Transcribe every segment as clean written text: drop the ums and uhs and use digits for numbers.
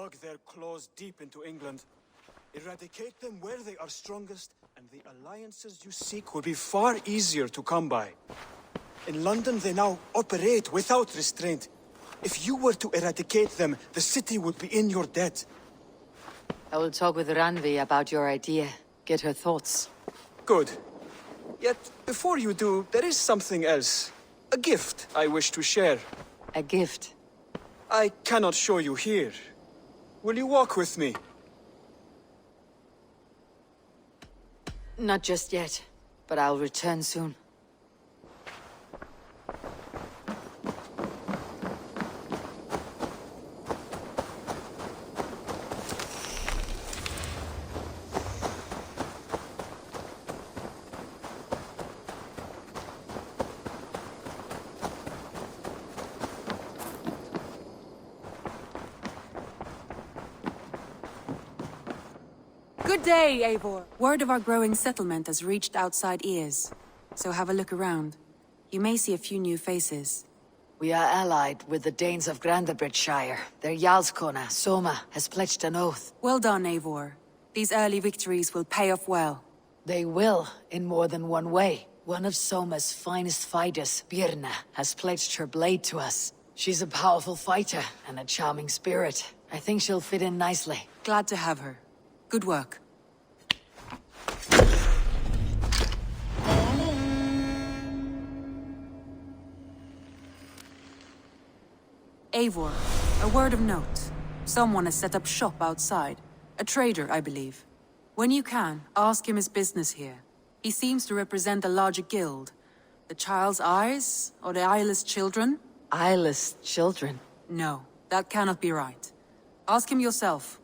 dug their claws deep into England. Eradicate them where they are strongest, and the alliances you seek will be far easier to come by. In London, they now operate without restraint. If you were to eradicate them, the city would be in your debt. I will talk with Ranvi about your idea. Get her thoughts. Good. Yet, before you do, there is something else. A gift I wish to share. A gift? I cannot show you here. Will you walk with me? Not just yet, but I'll return soon. Good day, Eivor. Word of our growing settlement has reached outside ears, so have a look around. You may see a few new faces. We are allied with the Danes of Grandabridgeshire. Their Jarlskona, Soma, has pledged an oath. Well done, Eivor. These early victories will pay off well. They will, in more than one way. One of Soma's finest fighters, Birna, has pledged her blade to us. She's a powerful fighter and a charming spirit. I think she'll fit in nicely. Glad to have her. Good work. Eivor, a word of note. Someone has set up shop outside. A trader, I believe. When you can, ask him his business here. He seems to represent a larger guild. The Child's Eyes, or the Eyeless Children? Eyeless children? No, that cannot be right. Ask him yourself.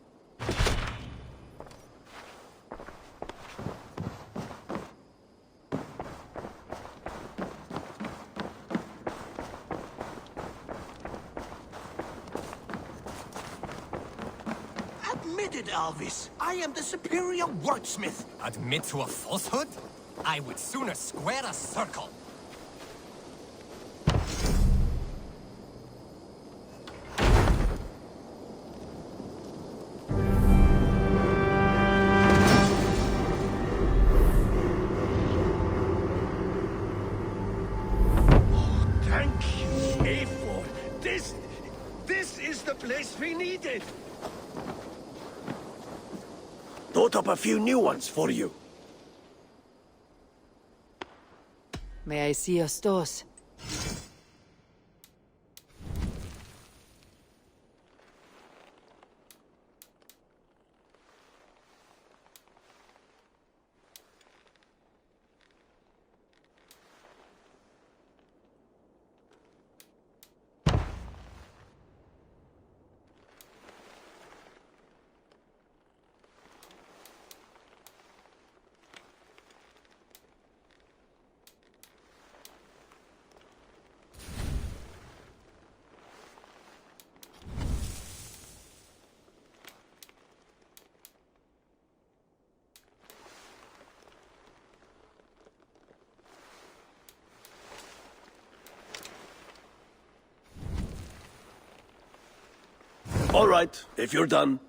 Alvis, I am the superior wordsmith. Admit to a falsehood? I would sooner square a circle. Thank you, Eivor. This is the place we needed. Thought up a few new ones for you. May I see your stores? All right, if you're done.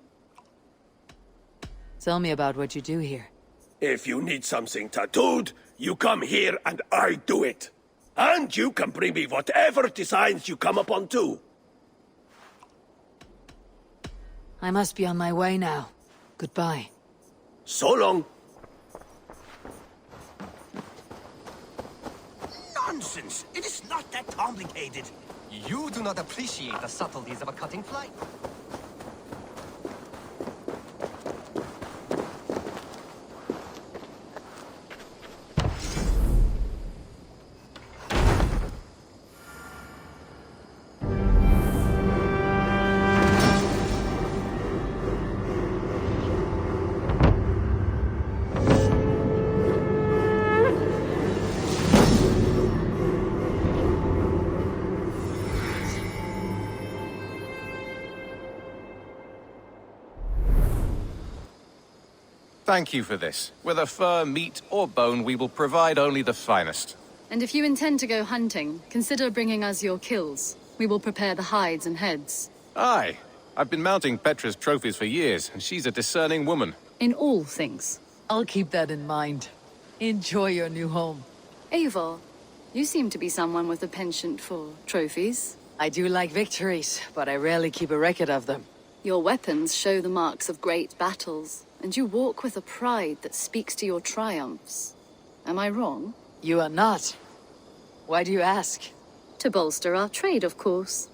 Tell me about what you do here. If you need something tattooed, you come here and I do it. And you can bring me whatever designs you come upon too. I must be on my way now. Goodbye. So long. Nonsense! It is not that complicated. You do not appreciate the subtleties of a cutting flight. Thank you for this. Whether fur, meat, or bone, we will provide only the finest. And if you intend to go hunting, consider bringing us your kills. We will prepare the hides and heads. Aye. I've been mounting Petra's trophies for years, and she's a discerning woman. In all things. I'll keep that in mind. Enjoy your new home. Eivor, you seem to be someone with a penchant for trophies. I do like victories, but I rarely keep a record of them. Your weapons show the marks of great battles, and you walk with a pride that speaks to your triumphs. Am I wrong? You are not. Why do you ask? To bolster our trade, of course.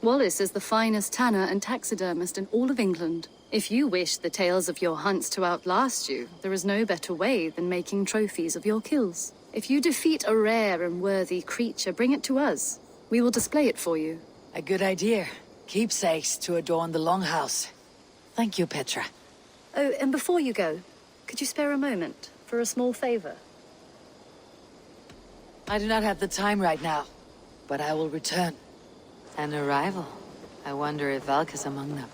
Wallace is the finest tanner and taxidermist in all of England. If you wish the tales of your hunts to outlast you, there is no better way than making trophies of your kills. If you defeat a rare and worthy creature, bring it to us. We will display it for you. A good idea. Keepsakes to adorn the longhouse. Thank you, Petra. Oh, and before you go, could you spare a moment for a small favor? I do not have the time right now, but I will return. An arrival. I wonder if Valka's among them.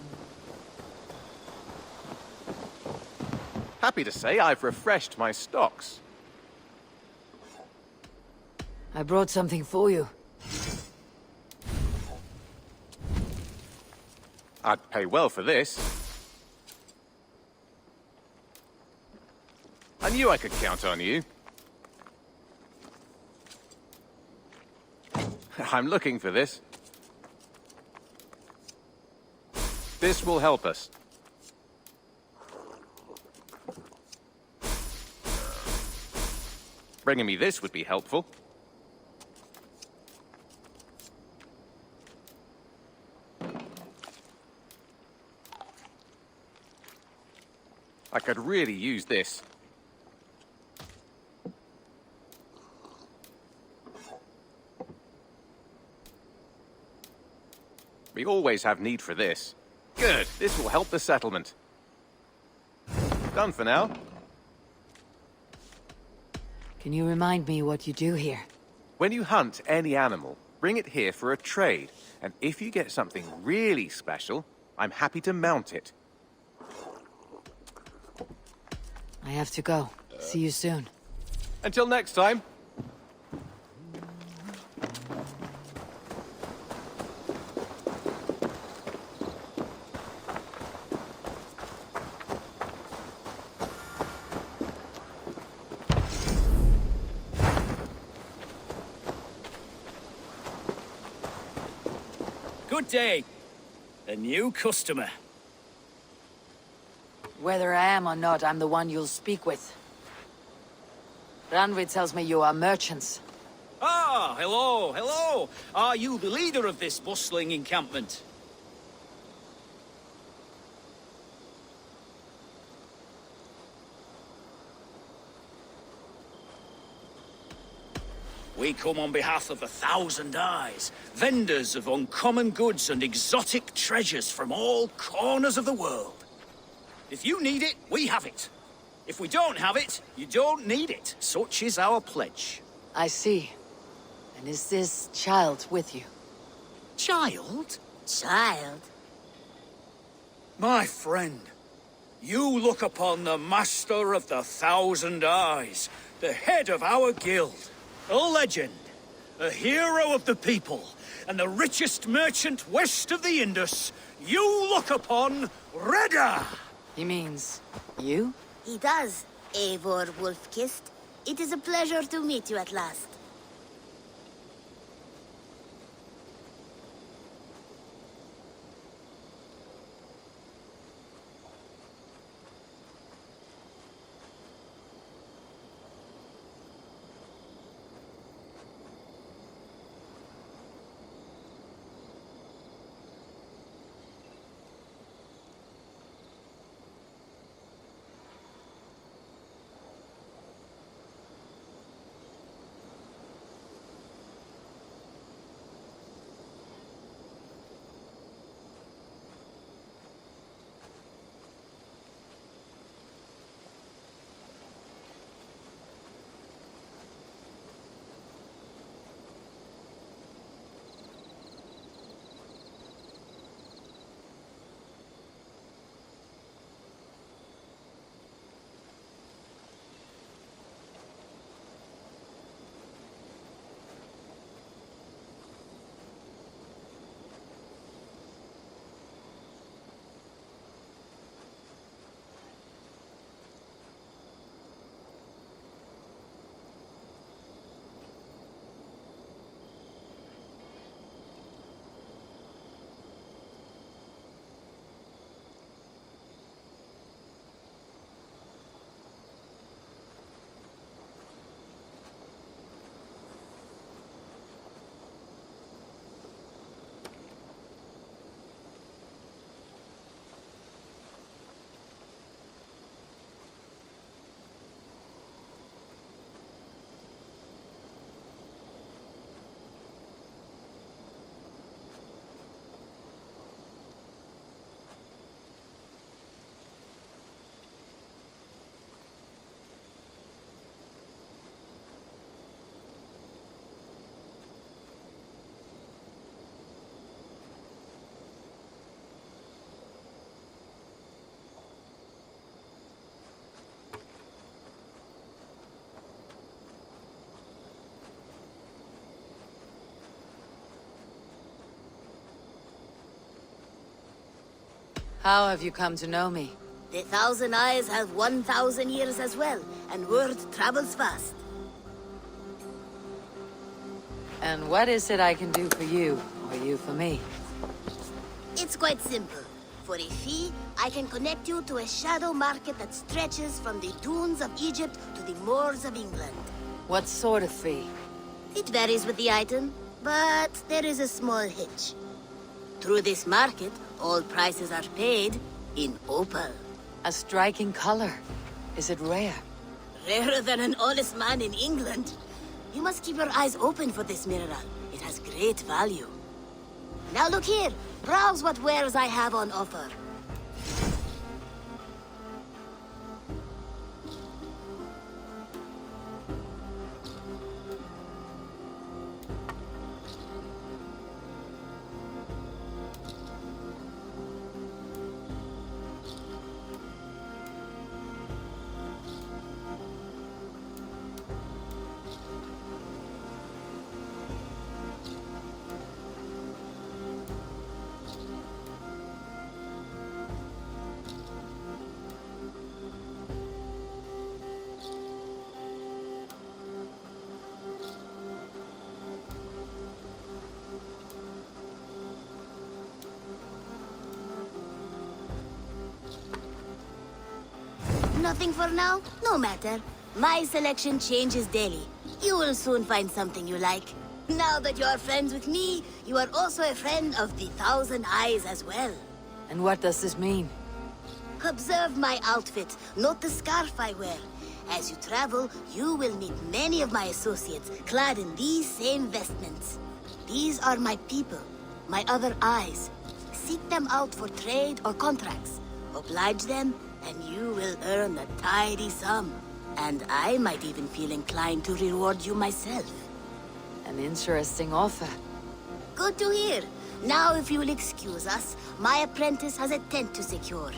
Happy to say I've refreshed my stocks. I brought something for you. I'd pay well for this. I knew I could count on you. I'm looking for this. This will help us. Bringing me this would be helpful. I could really use this. We always have need for this. Good, this will help the settlement. Done for now. Can you remind me what you do here? When you hunt any animal, bring it here for a trade. And if you get something really special, I'm happy to mount it. I have to go. See you soon. Until next time. Good day. A new customer. Whether I am or not, I'm the one you'll speak with. Ranvid tells me you are merchants. Ah, hello, hello. Are you the leader of this bustling encampment? We come on behalf of 1,000 Eyes, vendors of uncommon goods and exotic treasures from all corners of the world. If you need it, we have it. If we don't have it, you don't need it. Such is our pledge. I see. And is this child with you? Child? Child? My friend, you look upon the master of the 1,000 Eyes, the head of our guild, a legend, a hero of the people, and the richest merchant west of the Indus. You look upon Reda! He means you? He does, Eivor Wolfkist. It is a pleasure to meet you at last. How have you come to know me? The Thousand Eyes have 1,000 years as well, and word travels fast. And what is it I can do for you, or you for me? It's quite simple. For a fee, I can connect you to a shadow market that stretches from the dunes of Egypt to the moors of England. What sort of fee? It varies with the item, but there is a small hitch. Through this market, all prices are paid in opal. A striking color. Is it rare? Rarer than an honest man in England. You must keep your eyes open for this mineral. It has great value. Now look here. Browse what wares I have on offer. Nothing for now? No matter. My selection changes daily. You will soon find something you like. Now that you are friends with me, you are also a friend of the Thousand Eyes as well. And what does this mean? Observe my outfit, note the scarf I wear. As you travel, you will meet many of my associates clad in these same vestments. These are my people, my other eyes. Seek them out for trade or contracts. Oblige them, and you will earn a tidy sum. And I might even feel inclined to reward you myself. An interesting offer. Good to hear. Now, if you will excuse us, my apprentice has a tent to secure.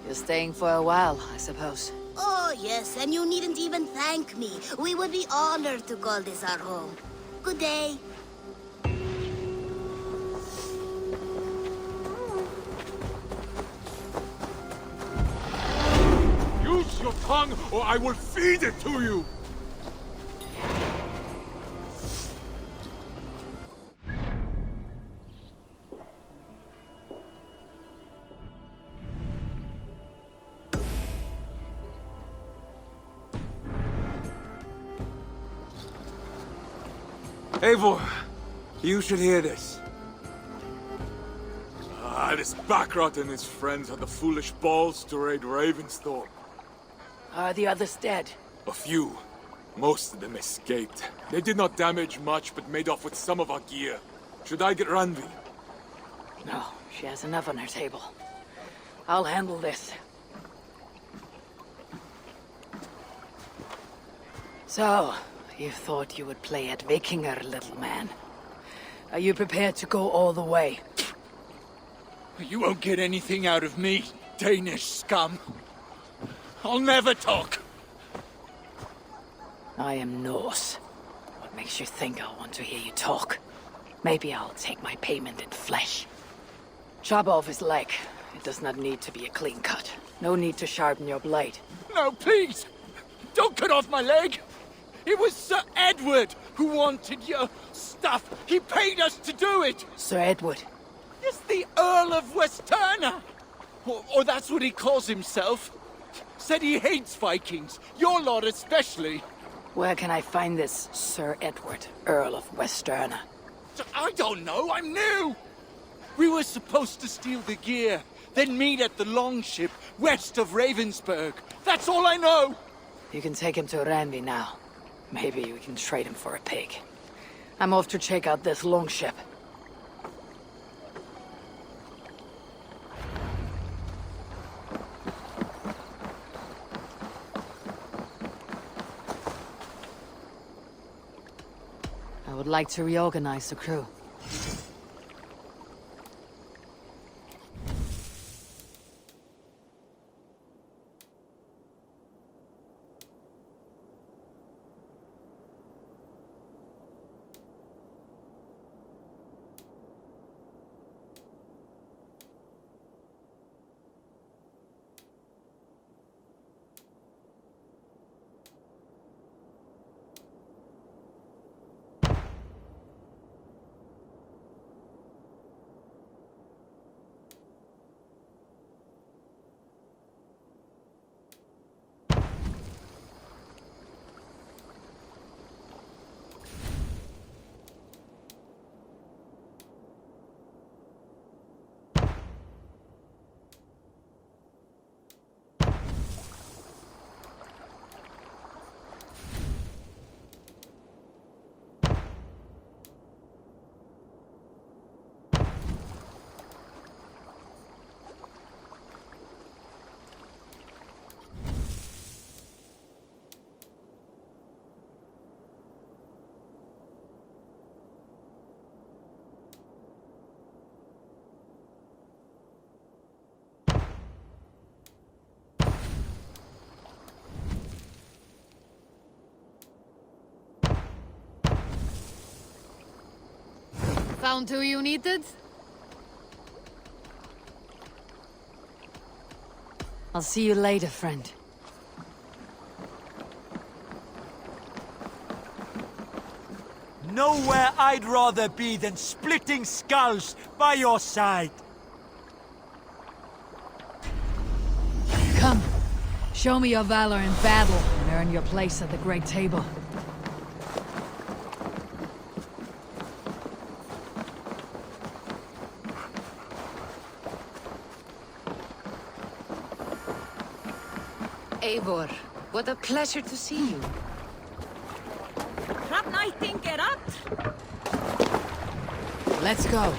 You're staying for a while, I suppose. Oh, yes, and you needn't even thank me. We would be honored to call this our home. Good day. Use your tongue, or I will feed it to you! Eivor, you should hear this. This Backrot and his friends had the foolish balls to raid Ravensthorpe. Are the others dead? A few. Most of them escaped. They did not damage much, but made off with some of our gear. Should I get Randvi? No, she has enough on her table. I'll handle this. So, you thought you would play at Vikinger, little man. Are you prepared to go all the way? You won't get anything out of me, Danish scum. I'll never talk. I am Norse. What makes you think I'll want to hear you talk? Maybe I'll take my payment in flesh. Chop off his leg. It does not need to be a clean cut. No need to sharpen your blade. No, please! Don't cut off my leg! It was Sir Edward who wanted your stuff. He paid us to do it! Sir Edward? It's the Earl of Westerna! Or that's what he calls himself. Said he hates Vikings, your lot especially. Where can I find this Sir Edward, Earl of Westerna? I don't know, I'm new! We were supposed to steal the gear, then meet at the longship west of Ravensburg. That's all I know! You can take him to Randvi now. Maybe we can trade him for a pig. I'm off to check out this longship. I would like to reorganize the crew. Found who you needed? I'll see you later, friend. Nowhere I'd rather be than splitting skulls by your side. Come. Show me your valor in battle and earn your place at the Great Table. Eivor, what a pleasure to see you. Let's go.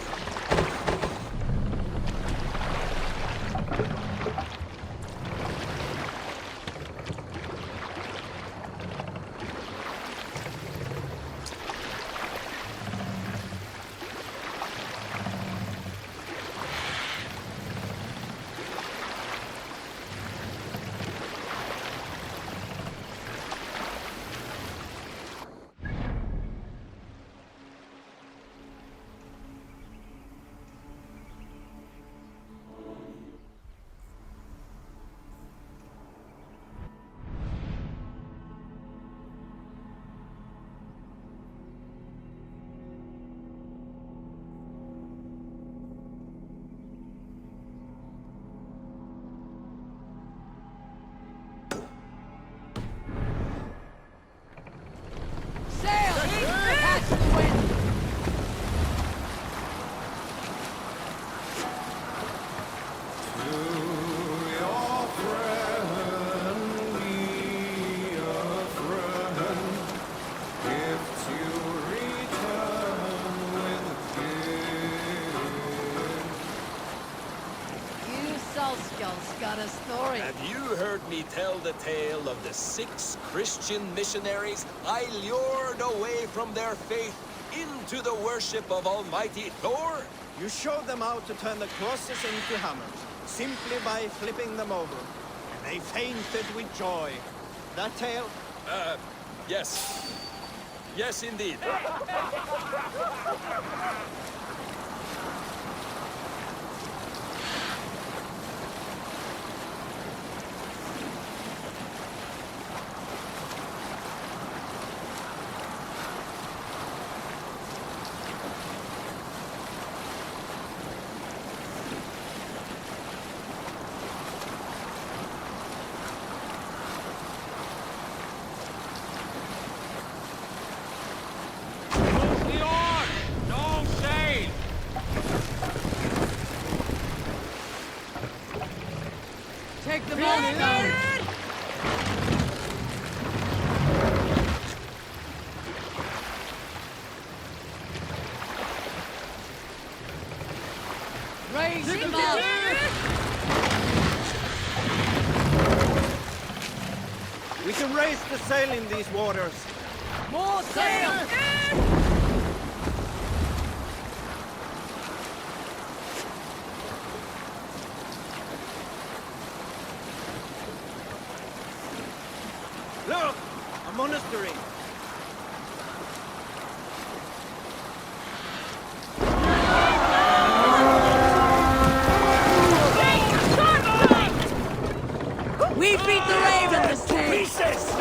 Got a story. Have you heard me tell the tale of the 6 Christian missionaries I lured away from their faith into the worship of Almighty Thor? You showed them how to turn the crosses into hammers, simply by flipping them over. And they fainted with joy. That tale? Yes. Yes, indeed. Take them all down. Raise them up. We can raise the sail in these waters. More sail! Look! A monastery! We beat the Raven this day! Pieces!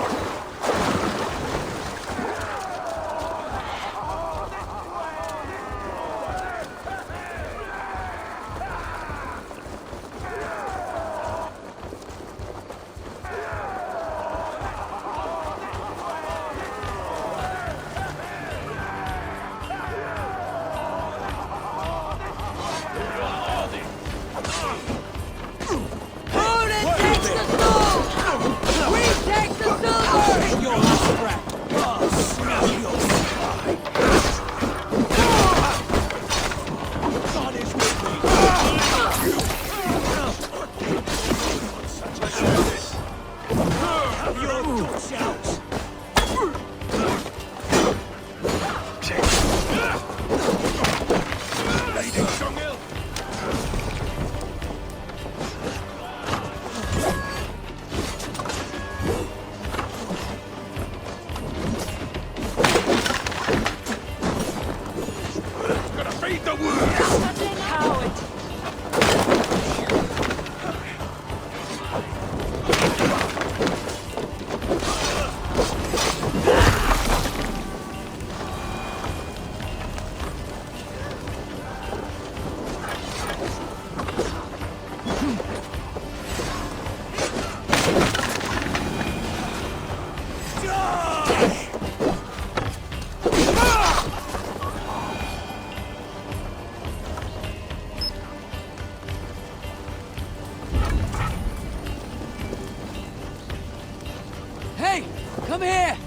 Come here!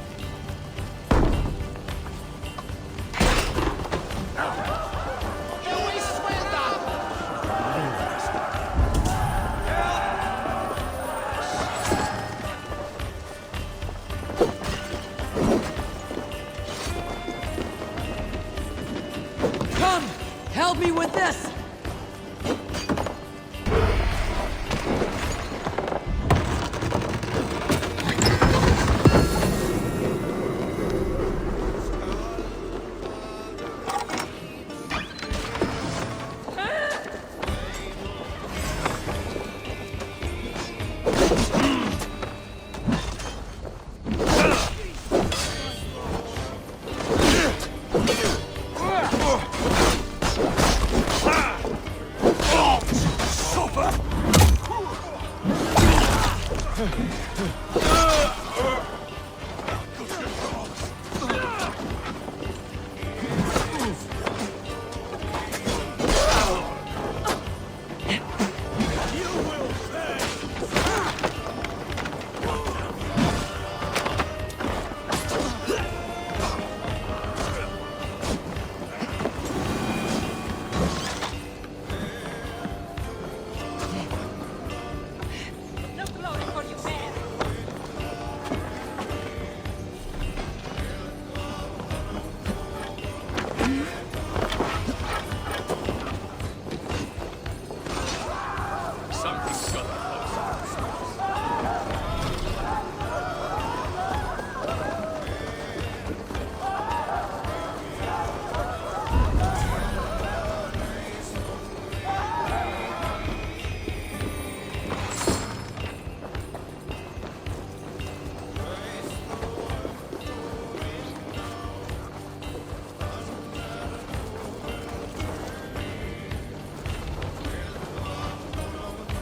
Come! Help me with this!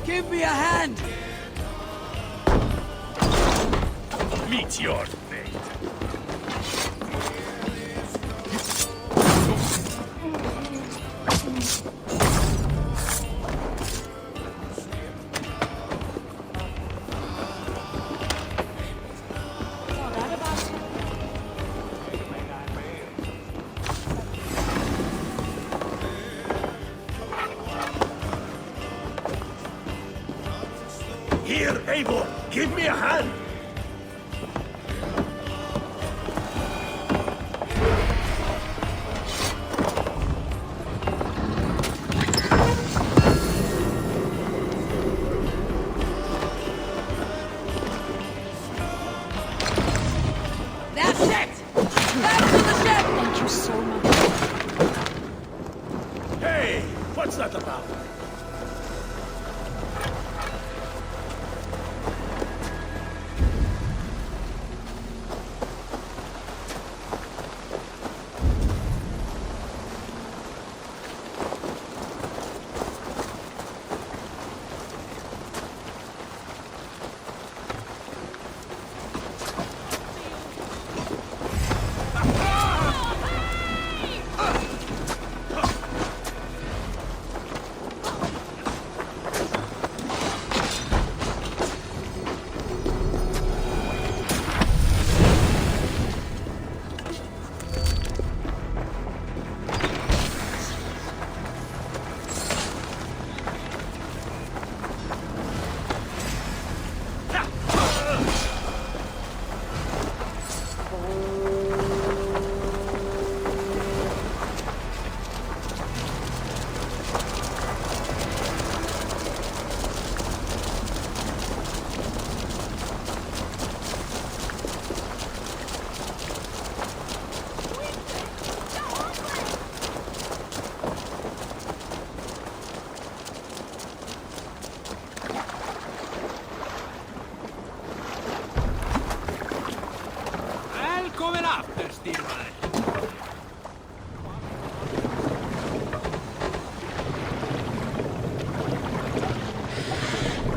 Give me a hand! Meet your fate. Here, Eivor, give me a hand! That's it! Back to the ship! Thank you so much. Hey, what's that about?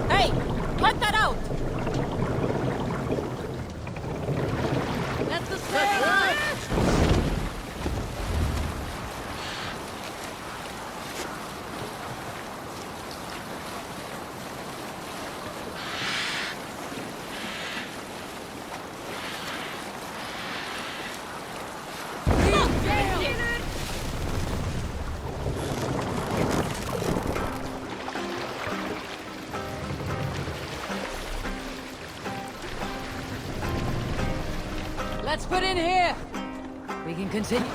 Hey! Cut that out! That's the spare! Let's put in here. We can continue.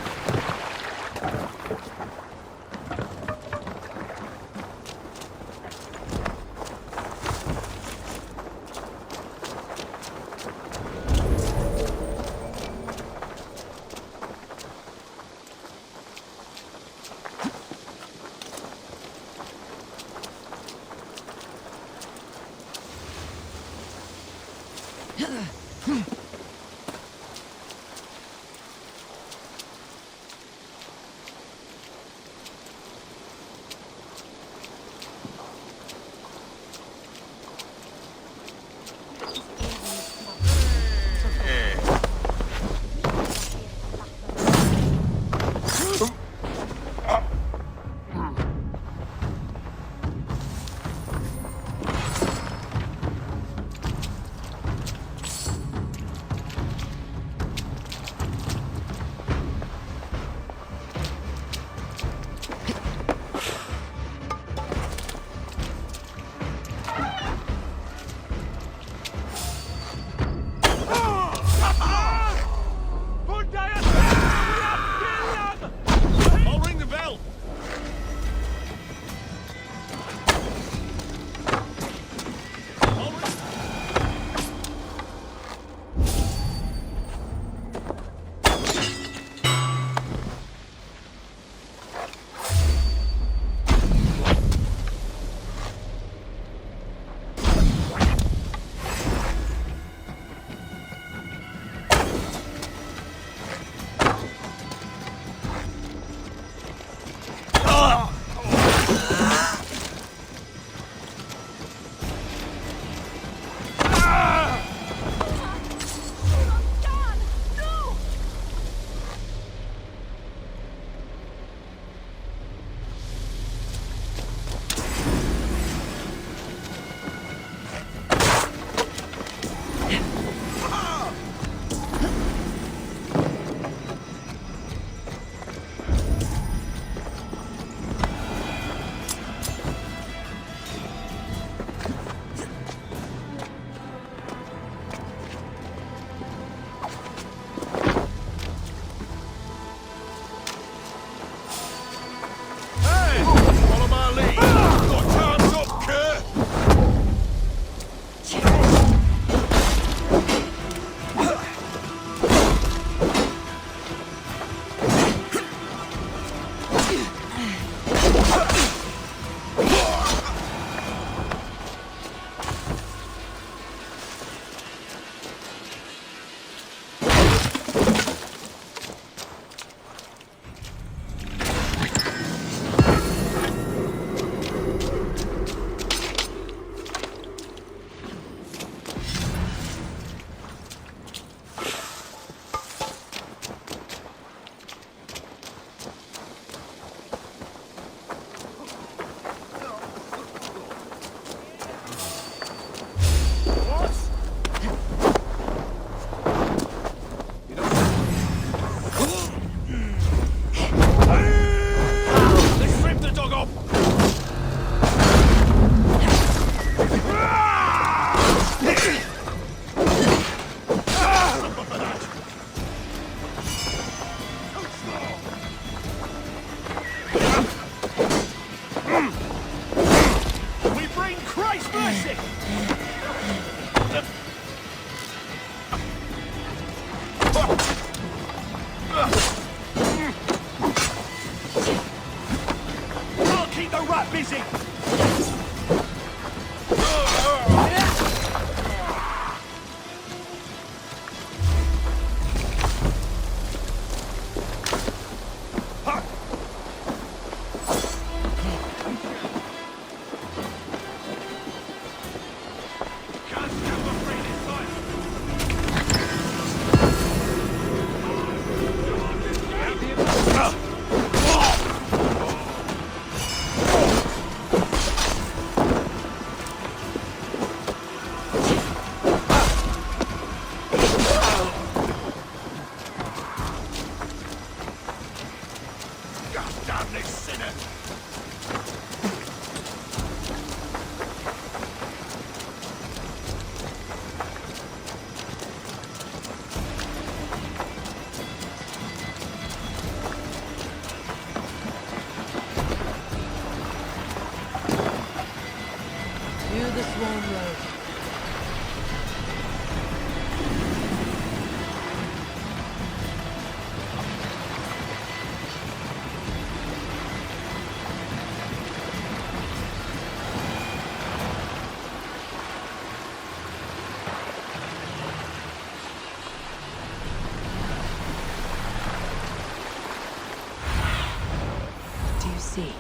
see.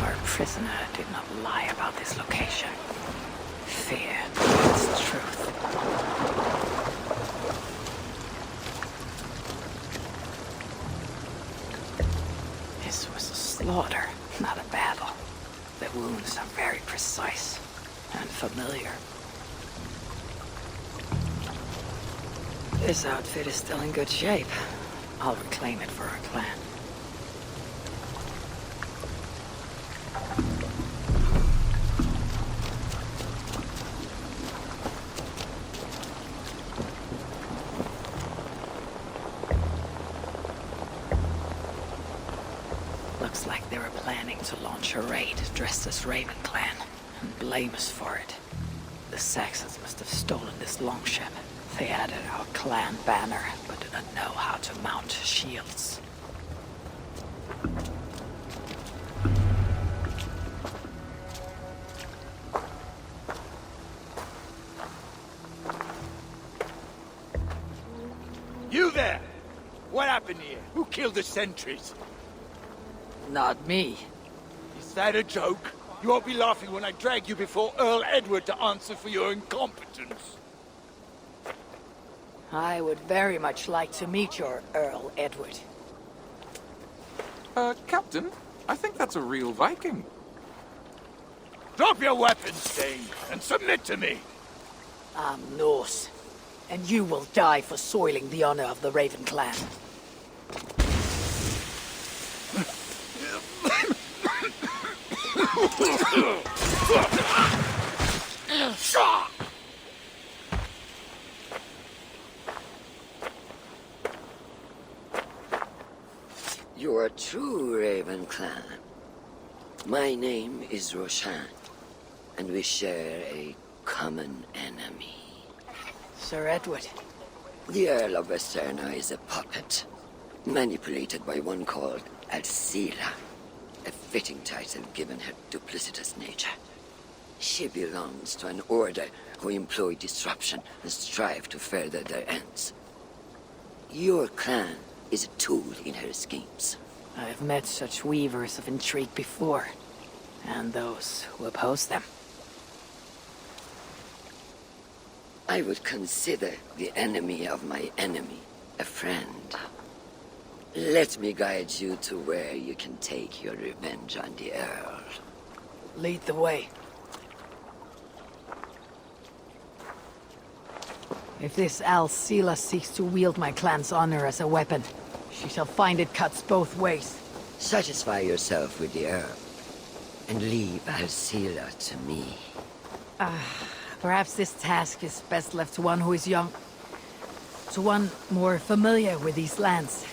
Our prisoner did not lie about this location. Fear is truth. This was a slaughter, not a battle. The wounds are very precise and familiar. This outfit is still in good shape. I'll reclaim it for our clan. Looks like they were planning to launch a raid dressed as Raven Clan, and blame us for it. The Saxons must have stolen this longship. They added our clan banner, but did not know how to mount shields. You there! What happened here? Who killed the sentries? Not me. Is that a joke? You won't be laughing when I drag you before Earl Edward to answer for your incompetence. I would very much like to meet your Earl Edward. Captain, I think that's a real Viking. Drop your weapons, Thane, and submit to me. I'm Norse, and you will die for soiling the honor of the Raven Clan. You are true, Raven Clan. My name is Roshan, and we share a common enemy. Sir Edward. The Earl of Westerna is a puppet, manipulated by one called Alcila, a fitting title given her duplicitous nature. She belongs to an order who employ disruption and strive to further their ends. Your clan is a tool in her schemes. I have met such weavers of intrigue before, and those who oppose them. I would consider the enemy of my enemy a friend. Let me guide you to where you can take your revenge on the Earl. Lead the way. If this Alcila seeks to wield my clan's honor as a weapon, she shall find it cuts both ways. Satisfy yourself with the Earl, and leave Alcila to me. Perhaps this task is best left to one who is young. To one more familiar with these lands.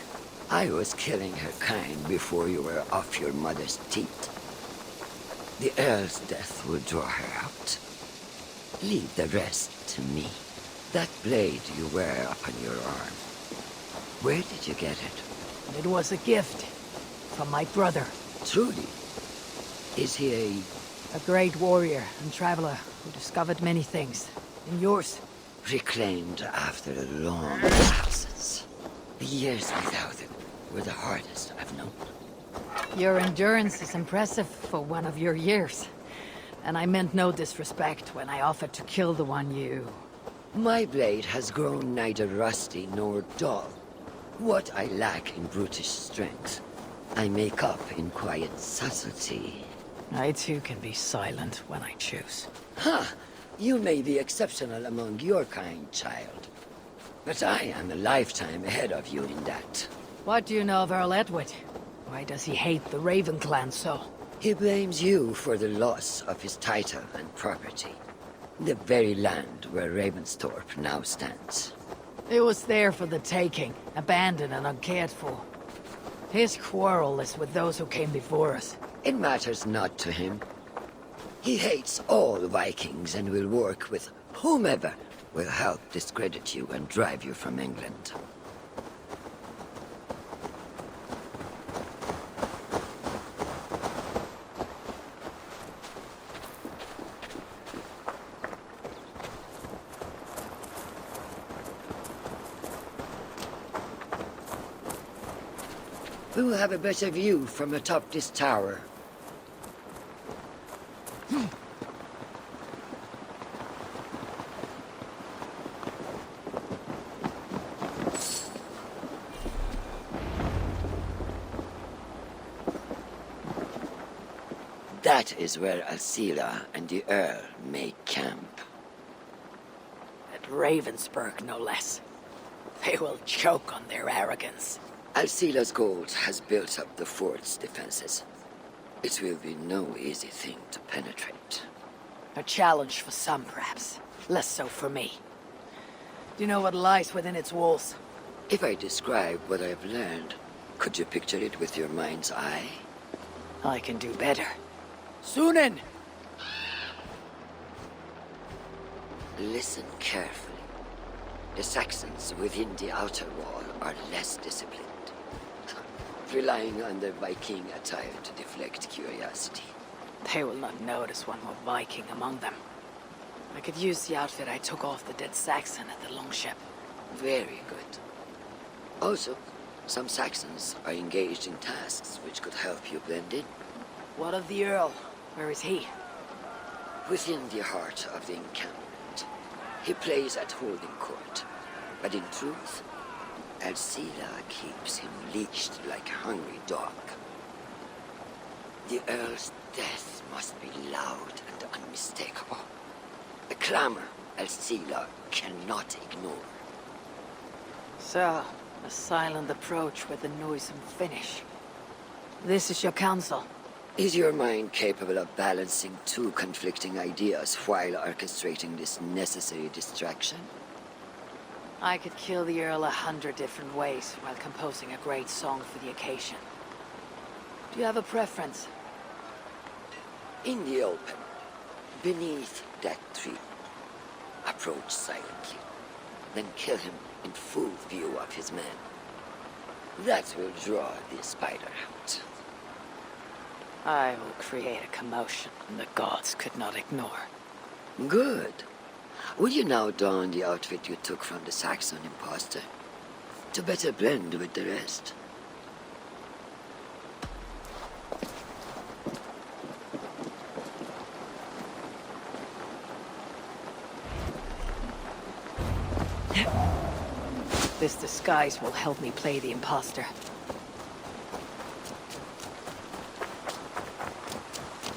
I was killing her kind before you were off your mother's teat. The Earl's death will draw her out. Leave the rest to me. That blade you wear upon your arm. Where did you get it? It was a gift from my brother. Truly? Is he a great warrior and traveler who discovered many things. And yours? Reclaimed after a long absence. The years without it were the hardest I've known. Your endurance is impressive for one of your years. And I meant no disrespect when I offered to kill the one you... My blade has grown neither rusty nor dull. What I lack in brutish strength, I make up in quiet subtlety. I too can be silent when I choose. Ha! You may be exceptional among your kind, child. But I am a lifetime ahead of you in that. What do you know of Earl Edward? Why does he hate the Raven Clan so? He blames you for the loss of his title and property. The very land where Ravensthorpe now stands. It was there for the taking, abandoned and uncared for. His quarrel is with those who came before us. It matters not to him. He hates all Vikings and will work with whomever will help discredit you and drive you from England. Who have a better view from atop this tower? That is where Alcila and the Earl make camp. At Ravensburg, no less. They will choke on their arrogance. Alcila's gold has built up the fort's defenses. It will be no easy thing to penetrate. A challenge for some, perhaps. Less so for me. Do you know what lies within its walls? If I describe what I've learned, could you picture it with your mind's eye? I can do better. Sunan! Listen carefully. The Saxons within the outer wall are less disciplined, relying on their Viking attire to deflect curiosity. They will not notice one more Viking among them. I could use the outfit I took off the dead Saxon at the longship. Very good. Also, some Saxons are engaged in tasks which could help you blend in. What of the Earl? Where is he? Within the heart of the encampment. He plays at holding court. But in truth, Alcila keeps him leashed like a hungry dog. The Earl's death must be loud and unmistakable. A clamor Alcila cannot ignore. So, a silent approach with a noisome finish. This is your counsel. Is your mind capable of balancing two conflicting ideas while orchestrating this necessary distraction? I could kill the Earl 100 different ways while composing a great song for the occasion. Do you have a preference? In the open, beneath that tree. Approach silently, then kill him in full view of his men. That will draw the spider out. I will create a commotion the gods could not ignore. Good. Will you now don the outfit you took from the Saxon imposter? To better blend with the rest. This disguise will help me play the imposter.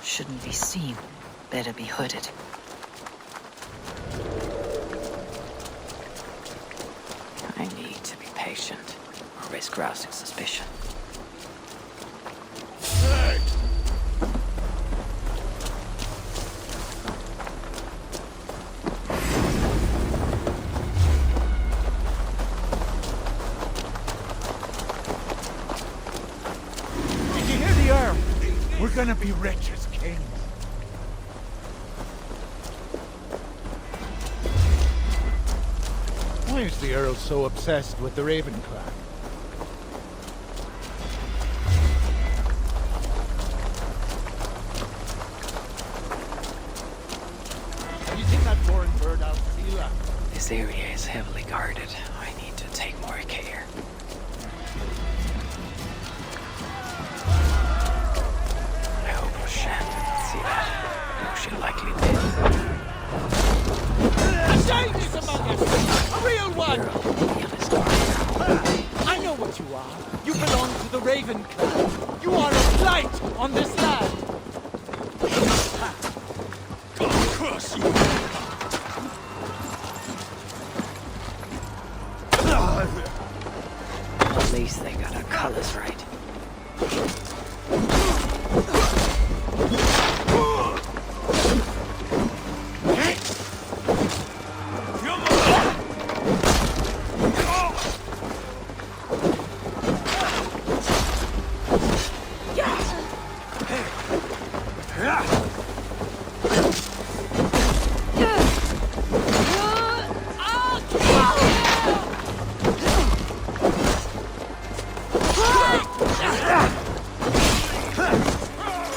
Shouldn't be seen. Better be hooded. I need to be patient, or risk rousing suspicion. Did you hear the Earl? We're gonna be rich as kings. Why is the Earl so obsessed with the Raven clan? Have you seen that foreign bird out, Sela? This area is heavily guarded. I need to take more care. I hope Shan didn't see that. No, she likely did. A Chinese among us! A real one! I know what you are. You belong to the Raven clan. You are a blight on this land. God curse you! At least they got our colors right.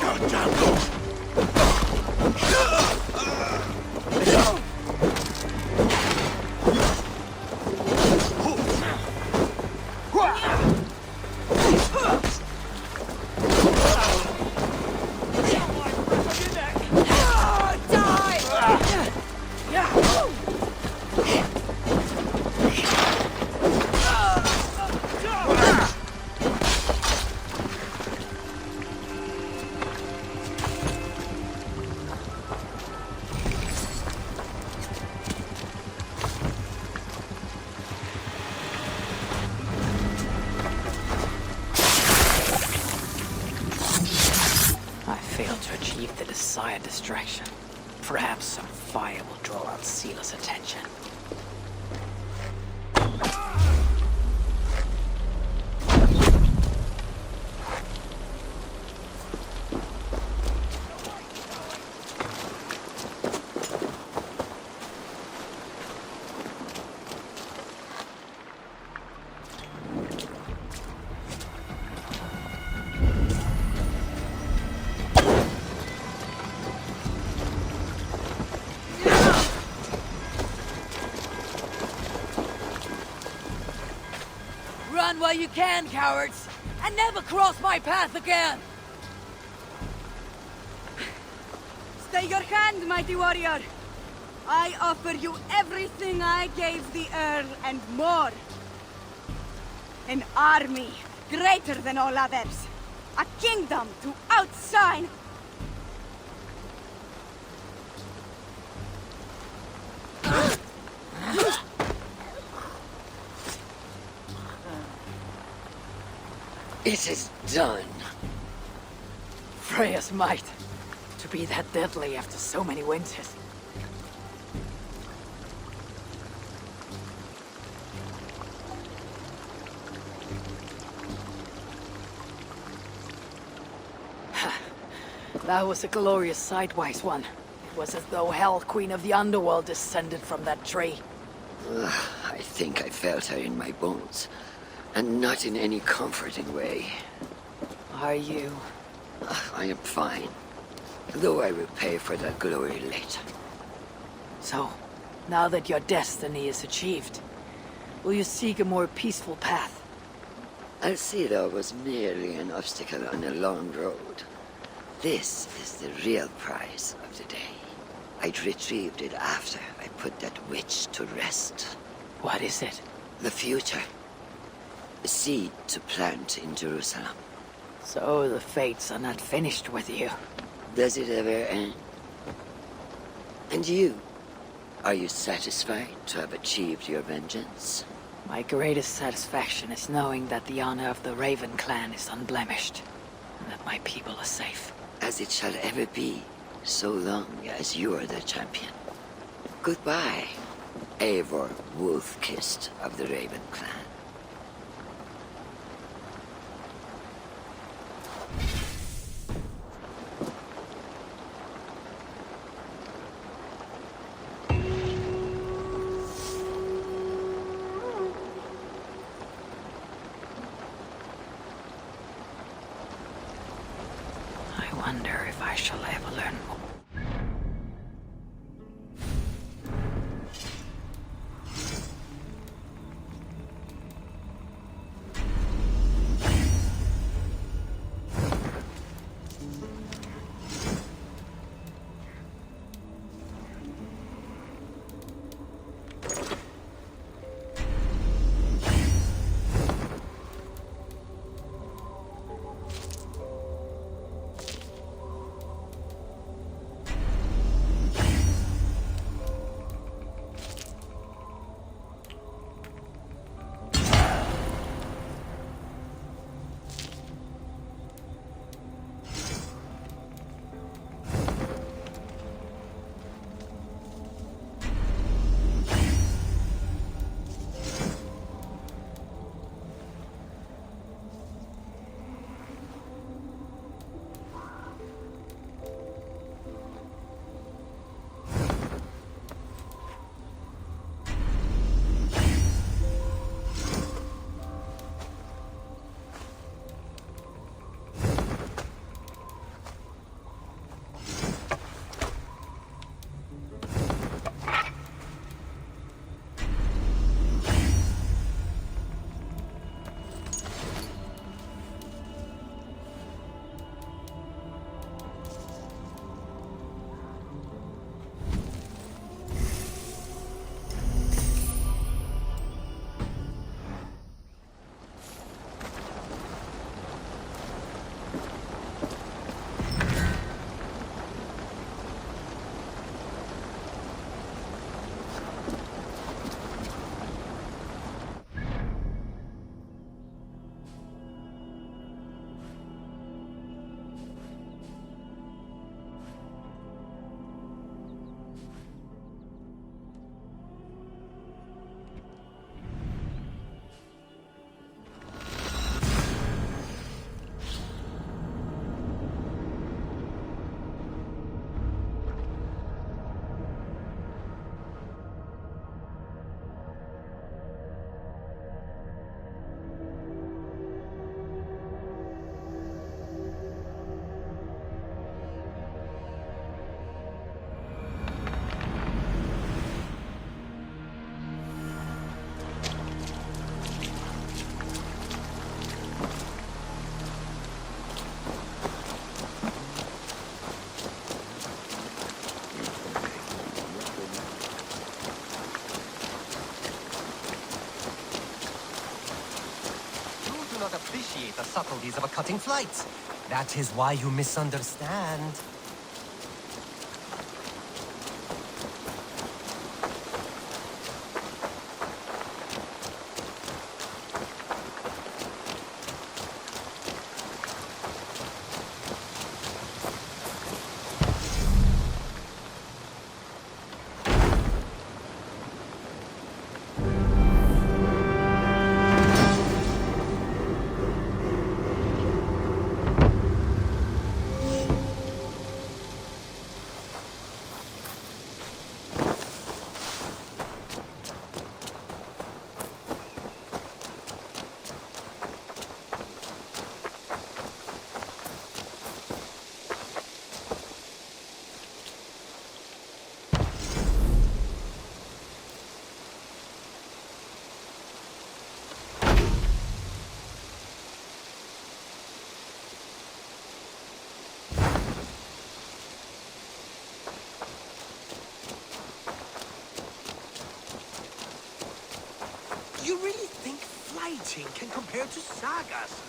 Goddamn keep the desired distraction. Perhaps some fire will draw out Sila's attention. Run while you can, cowards! And never cross my path again! Stay your hand, mighty warrior! I offer you everything I gave the Earl and more. An army greater than all others. A kingdom to outshine. It is done. Freya's might. To be that deadly after so many winters. That was a glorious sidewise one. It was as though Hell, Queen of the Underworld, descended from that tree. I think I felt her in my bones. And not in any comforting way. Are you? I am fine. Though I will pay for that glory later. So, now that your destiny is achieved, will you seek a more peaceful path? Alcida was merely an obstacle on a long road. This is the real prize of the day. I'd retrieved it after I put that witch to rest. What is it? The future. A seed to plant in Jerusalem. So the fates are not finished with you. Does it ever end? And you? Are you satisfied to have achieved your vengeance? My greatest satisfaction is knowing that the honor of the Raven clan is unblemished, and that my people are safe. As it shall ever be, so long as you are the champion. Goodbye, Eivor Wolf-Kissed of the Raven clan. I wonder if I shall ever learn more. not appreciate the subtleties of a cutting flight. That is why you misunderstand. You really think flighting can compare to sagas?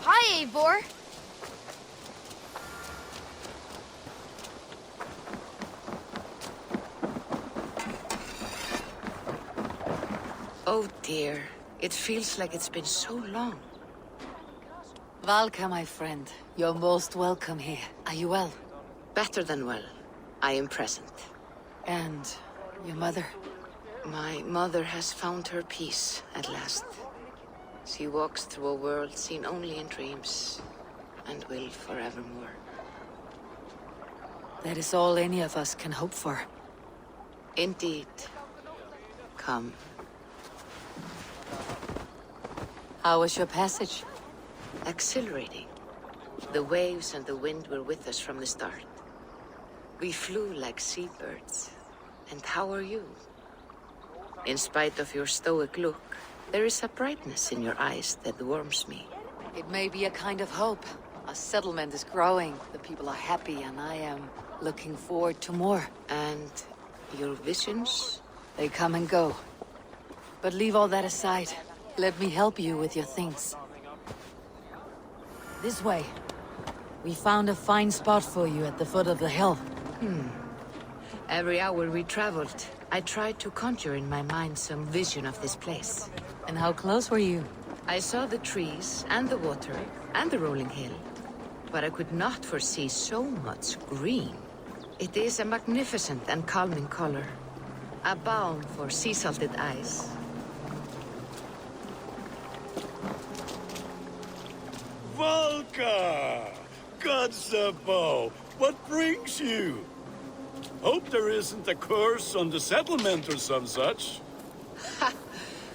Hi, Eivor. Oh dear. It feels like it's been so long. Valka, my friend. You're most welcome here. Are you well? Better than well. I am present. And your mother? My mother has found her peace at last. She walks through a world seen only in dreams, and will forevermore. That is all any of us can hope for. Indeed. Come. How was your passage? Exhilarating. The waves and the wind were with us from the start. We flew like seabirds. And how are you? In spite of your stoic look, there is a brightness in your eyes that warms me. It may be a kind of hope. Our settlement is growing, the people are happy, and I am looking forward to more. And your visions? They come and go. But leave all that aside. Let me help you with your things. This way. We found a fine spot for you at the foot of the hill. Every hour we traveled, I tried to conjure in my mind some vision of this place. And how close were you? I saw the trees, and the water, and the rolling hill. But I could not foresee so much green. It is a magnificent and calming color. A balm for sea-salted eyes. Valka! God's above! What brings you? Hope there isn't a curse on the settlement or some such. Ha!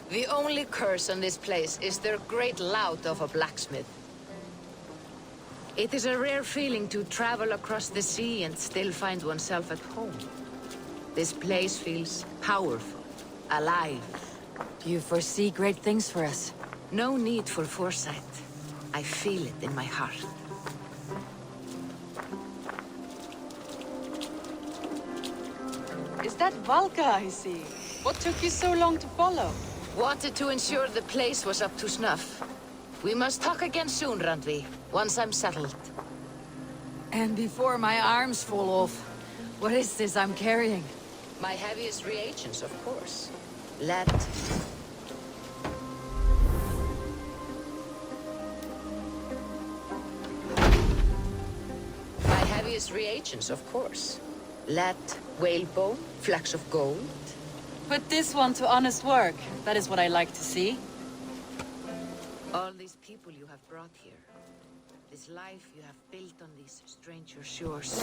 The only curse on this place is their great lout of a blacksmith. It is a rare feeling to travel across the sea and still find oneself at home. This place feels powerful, alive. Do you foresee great things for us? No need for foresight. I feel it in my heart. Is that Valka I see? What took you so long to follow? Wanted to ensure the place was up to snuff. We must talk again soon, Randvi, once I'm settled. And before my arms fall off, what is this I'm carrying? My heaviest reagents, of course. Lead. My heaviest reagents, of course. Lead, whalebone, flecks of gold. Put this one to honest work. That is what I like to see. All these people you have brought here. This life you have built on these stranger shores.